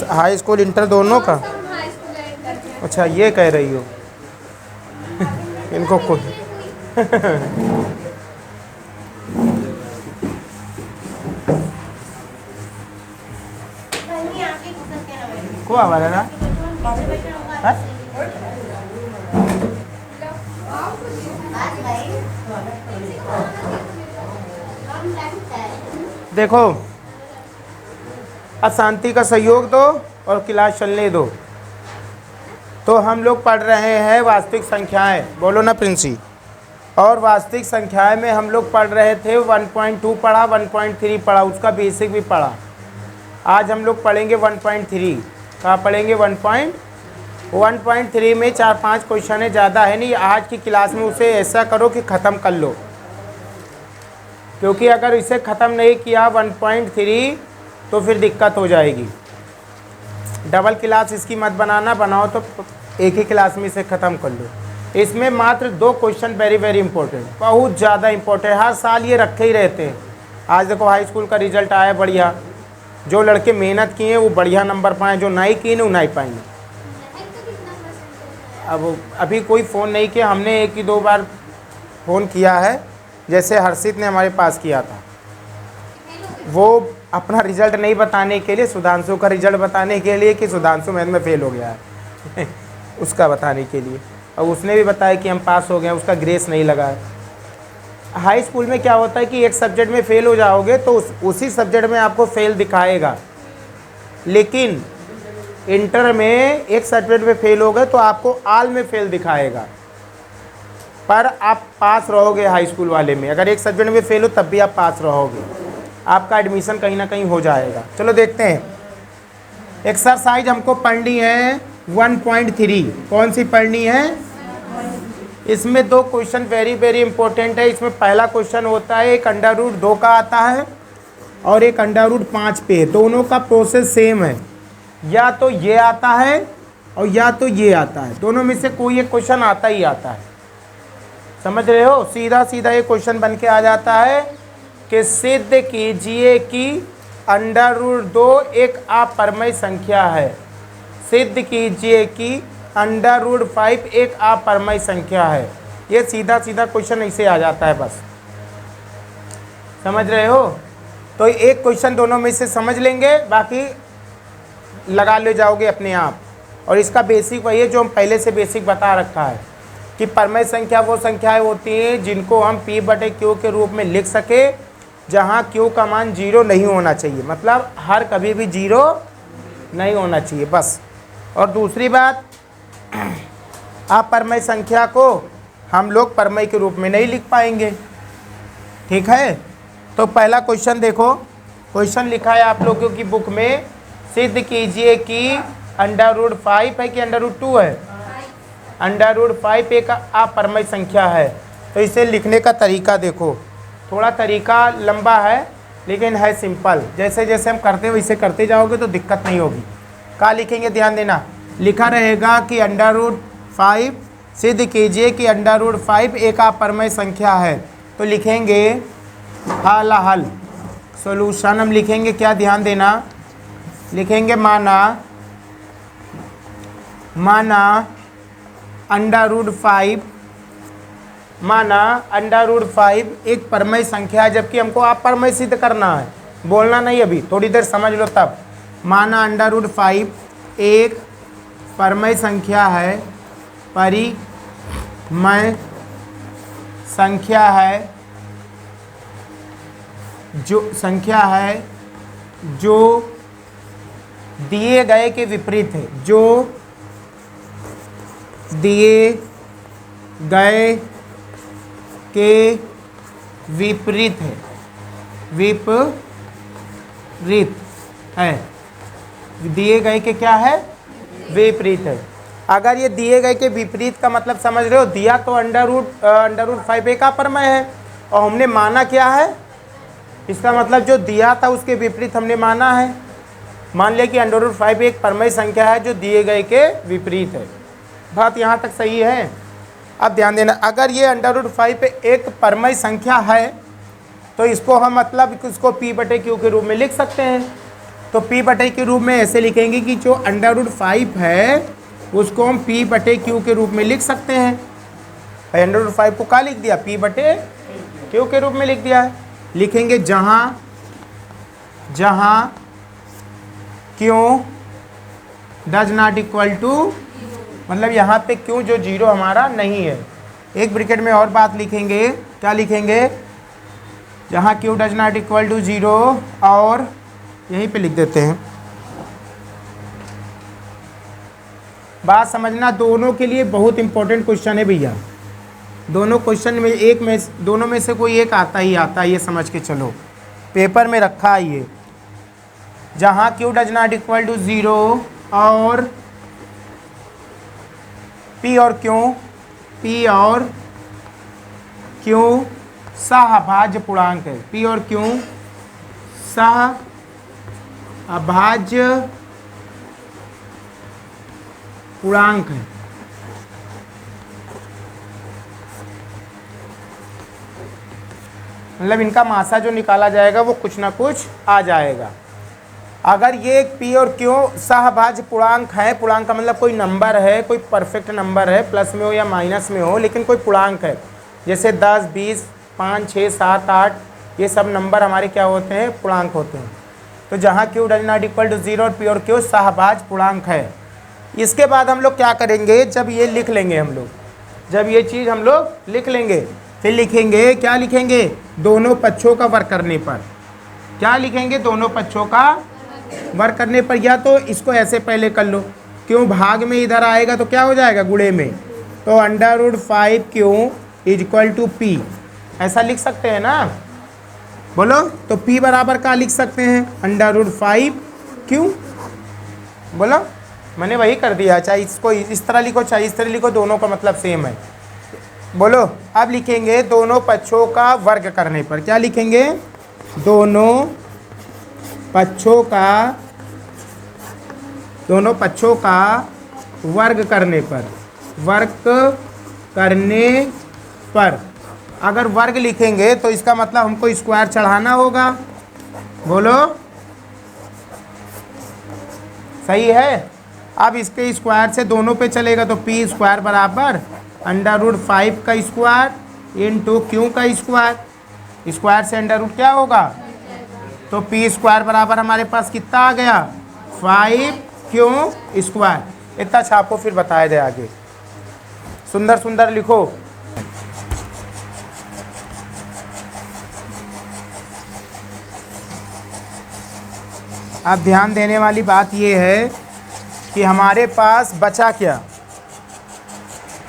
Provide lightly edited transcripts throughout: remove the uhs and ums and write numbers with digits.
High school inter दोनों का? अच्छा ये कह रही हो। इनको कोई को आवाज है ना? देखो, अशांति का सहयोग दो और क्लास चलने दो। तो हम लोग पढ़ रहे हैं वास्तविक संख्याएं, बोलो ना प्रिंसी। और वास्तविक संख्याएं में हम लोग पढ़ रहे थे 1.2 पढ़ा, 1.3 पढ़ा, उसका बेसिक भी पढ़ा। आज हम लोग पढ़ेंगे 1.3। कहाँ पढ़ेंगे? 1.3 में 4-5 क्वेश्चन है, ज़्यादा है नहीं। आज की क्लास में उसे ऐसा करो कि ख़त्म कर लो, क्योंकि अगर इसे ख़त्म नहीं किया 1.3 तो फिर दिक्कत हो जाएगी। डबल क्लास इसकी मत बनाना, बनाओ तो एक ही क्लास में इसे ख़त्म कर लो। इसमें मात्र 2 क्वेश्चन वेरी वेरी इंपॉर्टेंट, बहुत ज़्यादा इंपॉर्टेंट, हर साल ये रखे ही रहते हैं। आज देखो हाई स्कूल का रिजल्ट आया बढ़िया, जो लड़के मेहनत किए वो बढ़िया नंबर पाएँ, जो नहीं किए वो नहीं पाएंगे। अब अभी कोई फ़ोन नहीं किया, हमने 1-2 बार फ़ोन किया है, जैसे हर्षित ने हमारे पास किया था। वो अपना रिजल्ट नहीं बताने के लिए, सुधांशु का रिजल्ट बताने के लिए कि सुधांशु मैथ में फ़ेल हो गया है उसका बताने के लिए। और उसने भी बताया कि हम पास हो गए, उसका ग्रेस नहीं लगा है। हाई स्कूल में क्या होता है कि एक सब्जेक्ट में फ़ेल हो जाओगे तो उसी सब्जेक्ट में आपको फ़ेल दिखाएगा, लेकिन इंटर में एक सब्जेक्ट में फ़ेल हो गए तो आपको आल में फ़ेल दिखाएगा, पर आप पास रहोगे। हाई स्कूल वाले में अगर एक सब्जेक्ट में फ़ेल हो तब भी आप पास रहोगे, आपका एडमिशन कहीं ना कहीं हो जाएगा। चलो देखते हैं, एक्सरसाइज हमको पढ़नी है 1.3। कौन सी पढ़नी है? इसमें 2 क्वेश्चन वेरी वेरी इंपॉर्टेंट है। इसमें पहला क्वेश्चन होता है, एक √2 का आता है और एक √5 पे। दोनों का प्रोसेस सेम है, या तो ये आता है और या तो ये आता है, दोनों में से कोई एक क्वेश्चन आता ही आता है। समझ रहे हो? सीधा सीधा ये क्वेश्चन बन के आ जाता है कि सिद्ध कीजिए कि √2 एक अपरमेय संख्या है। सिद्ध कीजिए कि √5 एक अपरमेय संख्या है। ये सीधा सीधा क्वेश्चन ऐसे आ जाता है बस। समझ रहे हो? तो एक क्वेश्चन दोनों में से समझ लेंगे, बाकी लगा ले जाओगे अपने आप। और इसका बेसिक वही है जो हम पहले से बेसिक बता रखा है कि परमेय संख्या वो संख्याएं होती हैं जिनको हम P/Q के रूप में लिख सके, जहाँ Q का मान 0 नहीं होना चाहिए, मतलब हर कभी भी 0 नहीं होना चाहिए बस। और दूसरी बात, अपरमेय संख्या को हम लोग परमेय के रूप में नहीं लिख पाएंगे। ठीक है? तो पहला क्वेश्चन देखो, क्वेश्चन लिखा है आप लोगों की बुक में, सिद्ध कीजिए कि √5 है कि √2 है? √5 एक अपरमेय संख्या है। तो इसे लिखने का तरीका देखो, थोड़ा तरीका लंबा है लेकिन है सिंपल। जैसे जैसे हम करते हैं वैसे करते जाओगे तो दिक्कत नहीं होगी। क्या लिखेंगे? ध्यान देना, लिखा रहेगा कि √5 सिद्ध कीजिए कि √5 एक अपरमेय संख्या है। तो लिखेंगे हल हल, सॉल्यूशन हम लिखेंगे क्या? ध्यान देना, लिखेंगे माना √5 एक परमेय संख्या है, जबकि हमको अपरमेय सिद्ध करना है। बोलना नहीं, अभी थोड़ी देर समझ लो तब। माना √5 एक परमेय संख्या है, परिमेय संख्या है, जो दिए गए के विपरीत है, जो दिए गए के विपरीत है, विपरीत है। दिए गए के क्या है? विपरीत है। अगर ये दिए गए के विपरीत का मतलब समझ रहे हो, दिया तो √5 एक अपरमेय है और हमने माना क्या है? इसका मतलब जो दिया था उसके विपरीत हमने माना है। मान लिया कि √5 एक परमेय संख्या है जो दिए गए के विपरीत है। बात यहाँ तक सही है? अब ध्यान देना, अगर ये √5 एक परमेय संख्या है तो इसको हम मतलब इसको P/Q के रूप में लिख सकते हैं। तो p बटे के रूप में ऐसे लिखेंगे कि जो √5 है उसको हम p बटे q के रूप में लिख सकते हैं। भाई √5 को क्या लिख दिया, p बटे q के रूप में लिख दिया है। लिखेंगे जहाँ q does not equal to, मतलब यहाँ पे q जो 0 हमारा नहीं है। एक ब्रैकेट में और बात लिखेंगे, क्या लिखेंगे, जहाँ q does not equal to 0, और यहीं पे लिख देते हैं। बात समझना, दोनों के लिए बहुत इंपॉर्टेंट क्वेश्चन है भैया। दोनों क्वेश्चन में दोनों में से कोई एक आता ही आता है, ये समझ के चलो, पेपर में रखा है ये। जहाँ q does not equal to 0 और p और q सहअभाज्य पूर्णांक है। p और q सहअभाज्य पूर्णांक है। मतलब इनका मासा जो निकाला जाएगा वो कुछ ना कुछ आ जाएगा। अगर ये p और q सहअभाज्य पूर्णांक है, पूर्णांक का मतलब कोई नंबर है, कोई परफेक्ट नंबर है, प्लस में हो या माइनस में हो, लेकिन कोई पूर्णांक है, जैसे 10, 20, 5, 6, 7, 8, ये सब नंबर हमारे क्या होते हैं, पूर्णांक होते हैं। तो जहाँ q does not equal to 0 और p और q सहअभाज्य पूर्णांक है। इसके बाद हम लोग क्या करेंगे, जब ये लिख लेंगे हम लोग, जब ये चीज़ हम लोग लिख लेंगे, फिर लिखेंगे, क्या लिखेंगे, दोनों पक्षों का वर्ग करने पर। क्या लिखेंगे, दोनों पक्षों का वर्ग करने पर। या तो इसको ऐसे पहले कर लो, क्यों भाग में इधर आएगा तो क्या हो जाएगा, गुणे में, तो √5q is equal to p, ऐसा लिख सकते हैं ना, बोलो। तो p बराबर का लिख सकते हैं √5q, बोलो। मैंने वही कर दिया, चाहे इसको इस तरह लिखो चाहे इस तरह लिखो, दोनों का मतलब सेम है, बोलो। अब लिखेंगे दोनों पक्षों का वर्ग करने पर। क्या लिखेंगे, दोनों पक्षों का वर्ग करने पर, वर्ग करने पर। अगर वर्ग लिखेंगे तो इसका मतलब हमको स्क्वायर चढ़ाना होगा, बोलो, सही है। अब इसके स्क्वायर से दोनों पे चलेगा, तो p स्क्वायर बराबर √5 का स्क्वायर इंटू q का स्क्वायर, स्क्वायर से अंडर रूट क्या होगा, तो p स्क्वायर बराबर हमारे पास कितना आ गया, 5q स्क्वायर। इतना छापो, फिर बताया दे आगे, सुंदर सुंदर लिखो। अब ध्यान देने वाली बात ये है कि हमारे पास बचा क्या,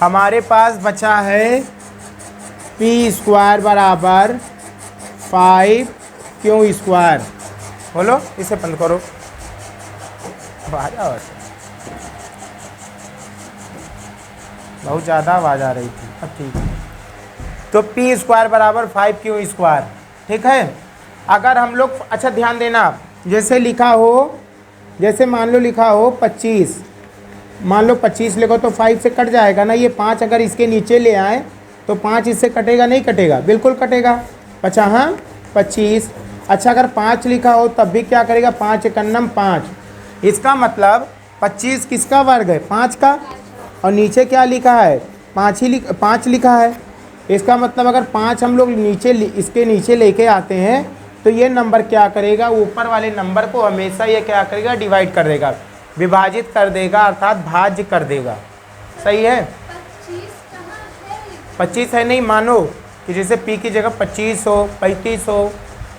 हमारे पास बचा है p स्क्वायर बराबर 5q स्क्वायर। बोलो, इसे बंद करो, आवाज़ बहुत ज़्यादा आवाज़ आ रही थी, अब ठीक है। तो p स्क्वायर बराबर 5q स्क्वायर, ठीक है। अगर हम लोग, अच्छा ध्यान देना, जैसे लिखा हो, जैसे मान लो लिखा हो 25, मान लो 25 लिखो तो 5 से कट जाएगा ना, ये 5 अगर इसके नीचे ले आए तो 5 इससे कटेगा, नहीं कटेगा, बिल्कुल कटेगा। 25। अच्छा, अगर 5 लिखा हो तब भी क्या करेगा, 5 एकन्नम 5। इसका मतलब 25 किसका वर्ग है, 5 का, और नीचे क्या लिखा है, 5 लिखा है। इसका मतलब अगर 5 हम लोग नीचे, इसके नीचे लेके आते हैं तो ये नंबर क्या करेगा, ऊपर वाले नंबर को हमेशा ये क्या करेगा, डिवाइड कर देगा, विभाजित कर देगा, अर्थात भाज्य कर देगा। सही है। 25 है, नहीं मानो कि जैसे p की जगह 25 हो, 35 हो,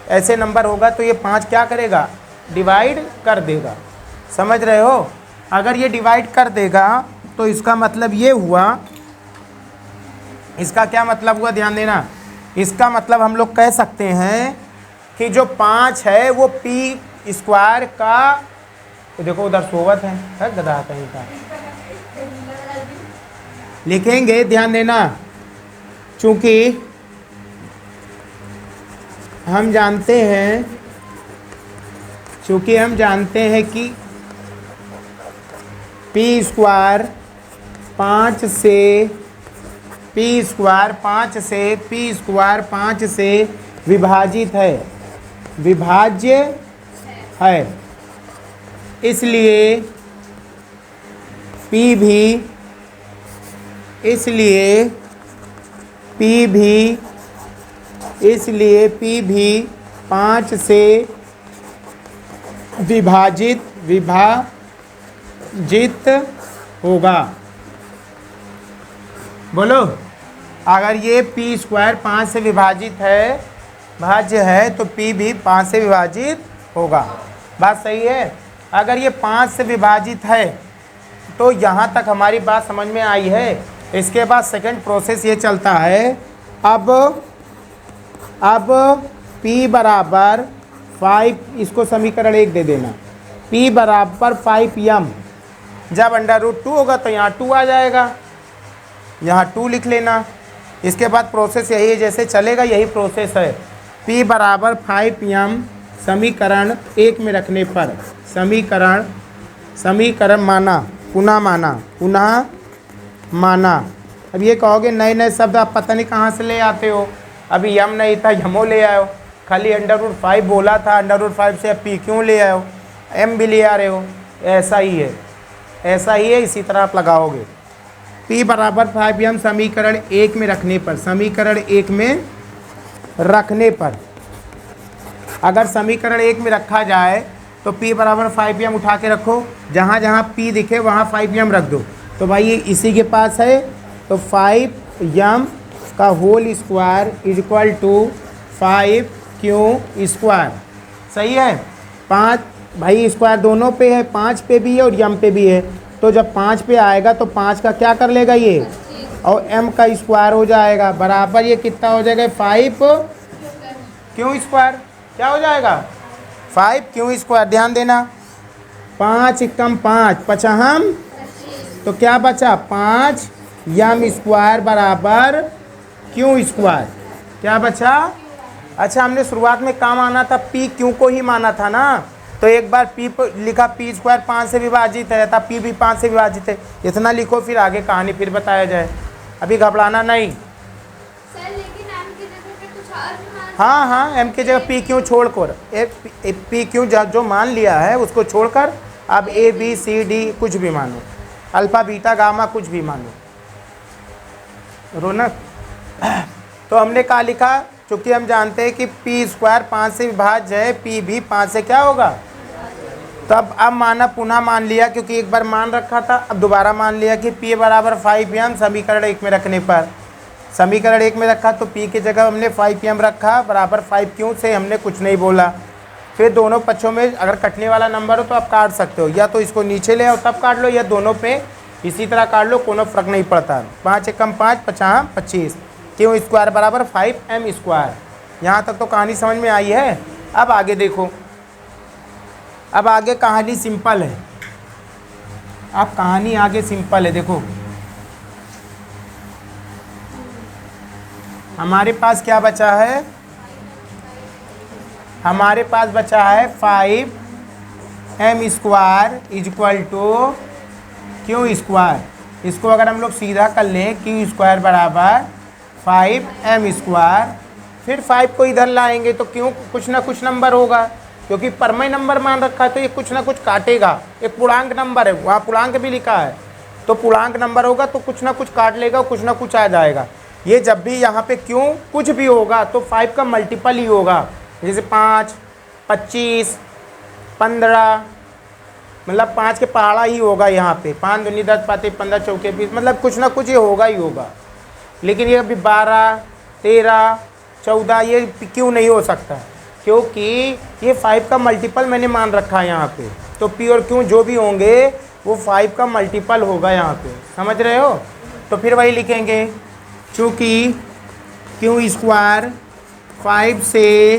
ऐसे नंबर होगा तो ये 5 क्या करेगा, डिवाइड कर देगा। समझ रहे हो। अगर ये डिवाइड कर देगा तो इसका मतलब ये हुआ, इसका क्या मतलब हुआ, ध्यान देना। इसका मतलब हम लोग कह सकते हैं कि जो 5 है वो p स्क्वायर का, तो देखो उधर सोवत है गधा कहीं का, लिखेंगे, ध्यान देना, चूंकि हम जानते हैं कि p स्क्वायर 5 से विभाजित है, विभाज्य है, इसलिए P भी 5 से विभाजित होगा। बोलो, अगर ये पी स्क्वायर 5 से विभाजित है, भाज्य है, तो P भी 5 से विभाजित होगा। बात सही है। अगर ये 5 से विभाजित है तो यहाँ तक हमारी बात समझ में आई है। इसके बाद सेकंड प्रोसेस ये चलता है। अब P बराबर 5, इसको समीकरण 1 दे देना। P बराबर 5m, जब √2 होगा तो यहाँ 2 आ जाएगा, यहाँ 2 लिख लेना। इसके बाद प्रोसेस यही है, जैसे चलेगा यही प्रोसेस है। P बराबर 5m समीकरण 1 में रखने पर, समीकरण पुनः माना। अब ये कहोगे नए शब्द आप पता नहीं कहाँ से ले आते हो। अभी यम नहीं था, यमो ले आए हो। खाली √5 बोला था, √5 से अब P क्यों ले आए हो, M भी ले आ रहे हो। ऐसा ही है, इसी तरह आप लगाओगे। P बराबर 5m समीकरण 1 में रखने पर, अगर समीकरण 1 में रखा जाए तो P बराबर 5m उठा के रखो, जहाँ जहाँ P दिखे वहाँ 5m रख दो। तो भाई ये इसी के पास है, तो 5m का whole square equal to 5q square. सही है। 5 भाई स्क्वायर दोनों पे है, 5 पे भी है और m पे भी है। तो जब 5 पे आएगा तो 5 का क्या कर लेगा ये, और m का स्क्वायर हो जाएगा, बराबर ये कितना हो जाएगा 5q स्क्वायर। क्या हो जाएगा 5q स्क्वायर। ध्यान देना, 5 कम 5 पचहम, तो क्या बचा 5m स्क्वायर बराबर q स्क्वायर। क्या बचा। अच्छा, हमने शुरुआत में क्या माना था, P Q को ही माना था ना। तो एक बार P लिखा, P स्क्वायर 5 से विभाजित है, तब P भी 5 से विभाजित है, इतना लिखो, फिर आगे कहानी फिर बताया जाए। अभी घबराना नहीं। सर लेकिन M की जगह पे कुछ और भी मान। हाँ, M की जगह P Q छोड़कर, P Q जो मान लिया है उसको छोड़कर अब A B C D कुछ भी मानो, अल्फा बीटा गामा कुछ भी मानो। रौनक, तो हमने कहा लिखा, चूँकि हम जानते हैं कि P स्क्वायर 5 से विभाज्य है, P भी 5 से क्या होगा। तब अब माना, पुनः मान लिया, क्योंकि एक बार मान रखा था, अब दोबारा मान लिया कि P बराबर 5m समीकरण 1 में रखने पर, समीकरण 1 में रखा तो P की जगह हमने 5m रखा, बराबर 5q से हमने कुछ नहीं बोला। फिर दोनों पक्षों में अगर कटने वाला नंबर हो तो आप काट सकते हो, या तो इसको नीचे ले आओ तब काट लो, या दोनों पे इसी तरह काट लो, कोनो फ़र्क नहीं पड़ता। 5 कम 5 पचास 25, क्यों स्क्वायर बराबर 5m स्क्वायर। यहाँ तक तो कहानी समझ में आई है। अब आगे देखो, अब आगे कहानी सिंपल है। अब कहानी आगे सिंपल है। देखो हमारे पास क्या बचा है, हमारे पास बचा है 5m square equal to q square. इसको अगर हम लोग सीधा कर लें, q स्क्वायर बराबर 5m स्क्वायर, फिर 5 को इधर लाएंगे तो क्यों कुछ ना कुछ नंबर होगा, क्योंकि परमय नंबर मान रखा है तो ये कुछ ना कुछ काटेगा। एक पूर्णांक नंबर है, वहाँ पूर्णांक भी लिखा है, तो पूर्णांक नंबर होगा तो कुछ ना कुछ काट लेगा, कुछ ना कुछ आ जाएगा। ये जब भी यहाँ पे क्यों कुछ भी होगा तो 5 का मल्टीपल ही होगा, जैसे 5, 25, 15, मतलब 5 के पहाड़ा ही होगा यहाँ पे। 5 दूनी 10 पाते 15 चौके 20, मतलब कुछ ना कुछ ये होगा ही होगा। लेकिन ये अभी 12, 13, 14 ये क्यों नहीं हो सकता, क्योंकि ये 5 का मल्टीपल मैंने मान रखा है यहाँ पे। तो पी और क्यों जो भी होंगे वो 5 का मल्टीपल होगा यहाँ पे, समझ रहे हो। तो फिर वही लिखेंगे, चूँकि क्यू स्क्वायर 5 से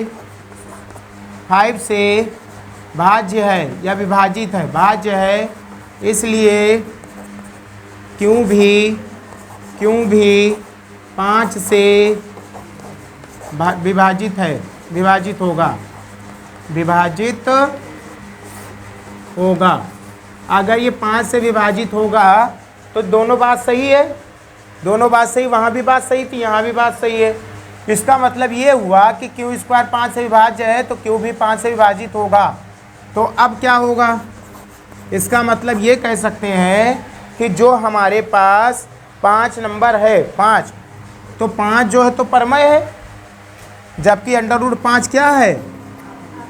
भाज्य है या विभाजित है, भाज्य है, इसलिए क्यों भी 5 से विभाजित होगा। अगर ये 5 से विभाजित होगा तो दोनों बात सही है, दोनों बात सही, वहाँ भी बात सही थी, यहाँ भी बात सही है। इसका मतलब ये हुआ कि क्यू स्क्वायर 5 से विभाज्य है तो क्यू भी 5 से विभाजित होगा। तो अब क्या होगा, इसका मतलब ये कह सकते हैं कि जो हमारे पास 5 नंबर है 5, तो 5 जो है तो परमय है, जबकि √5 क्या है,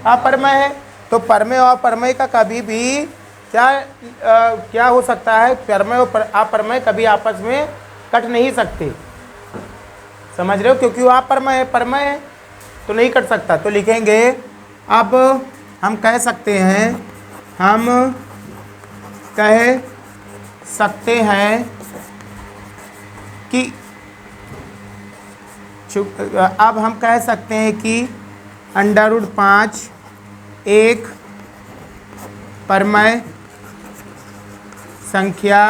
अपरमय है। तो परमय और परमय का कभी भी क्या हो सकता है, परमय और अपरमय कभी आपस में कट नहीं सकते, समझ रहे हो, क्योंकि वो अपरमय है, परमय है तो नहीं कट सकता। तो लिखेंगे, अब हम कह सकते हैं, हम कह सकते हैं कि अब हम कह सकते हैं कि √5 एक परमय संख्या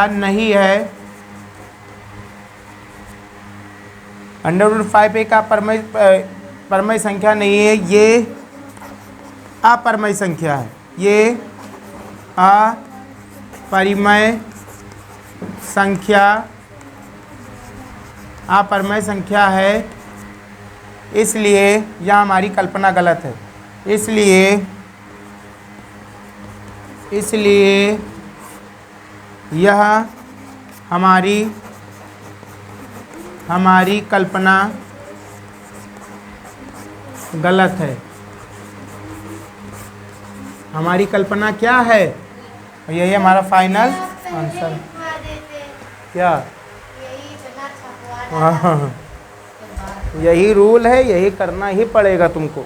नहीं है। √5 एक परमय संख्या नहीं है, ये अपरमय संख्या है, ये अपरमय संख्या है। इसलिए यह हमारी कल्पना गलत है। इसलिए यह हमारी कल्पना गलत है। हमारी कल्पना क्या है, और यही हमारा फाइनल आंसर। क्या, हाँ, यही रूल है, यही करना ही पड़ेगा तुमको।